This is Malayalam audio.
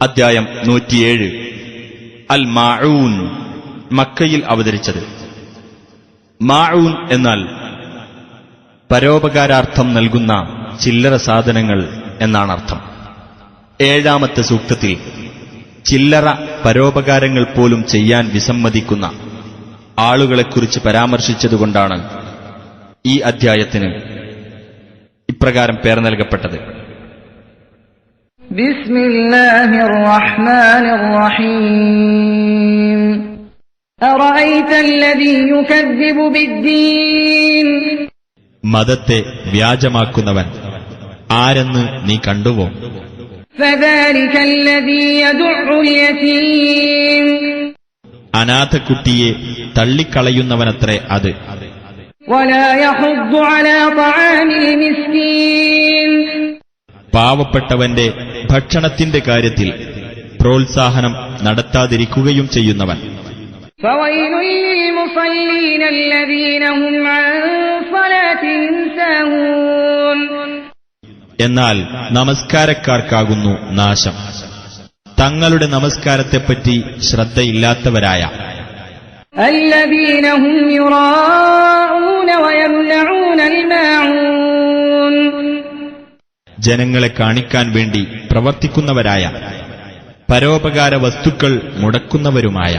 അദ്ധ്യായം 107 അൽ മാഊൻ. മക്കയിൽ അവതരിച്ചത്. മാഊൻ എന്നാൽ പരോപകാരാർത്ഥം നൽകുന്ന ചില്ലറ സാധനങ്ങൾ എന്നാണ് അർത്ഥം. 7-ാമത്തെ സൂക്തത്തിൽ ചില്ലറ പരോപകാരങ്ങൾ പോലും ചെയ്യാൻ വിസമ്മതിക്കുന്ന ആളുകളെക്കുറിച്ച് പരാമർശിച്ചതുകൊണ്ടാണ് ഈ അദ്ധ്യായത്തിന് ഇപ്രകാരം പേർ നൽകപ്പെട്ടത്. ബിസ്മില്ലാഹിർ റഹ്മാനിർ റഹീം. അറഅയ്തല്ലദീ യുകദ്ദിബു ബിദ്ദീൻ. മതത്തെ വ്യാജമാക്കുന്നവൻ ആരെന്ന് നീ കണ്ടുവോ? ഫദാലികല്ലദീ യദുഉൽ യതീം. അനാഥക്കുട്ടിയെ തള്ളിക്കളയുന്നവനത്രേ അത്. വലാ യഹുദ്ദു അലാ തആമിൽ മിസ്കീൻ. പാവപ്പെട്ടവന്റെ ഭക്ഷണത്തിന്റെ കാര്യത്തിൽ പ്രോത്സാഹനം നടത്താതിരിക്കുകയും ചെയ്യുന്നവൻ. ഫവൈലുൽ ലിൽമുസല്ലീന അല്ലദീന ഹും അൻ സ്വലാത്തിഹിം സാഹൂൻ. എന്നാൽ നമസ്കാരക്കാർക്കാകുന്നു നാശം, തങ്ങളുടെ നമസ്കാരത്തെപ്പറ്റി ശ്രദ്ധയില്ലാത്തവരായ. അല്ലദീന ഹും യുറാഊന വയംനഊനൽ മാഊൻ. ജനങ്ങളെ കാണിക്കാൻ വേണ്ടി പ്രവർത്തിക്കുന്നവരായ, പരോപകാര വസ്തുക്കൾ മുടക്കുന്നവരുമായ.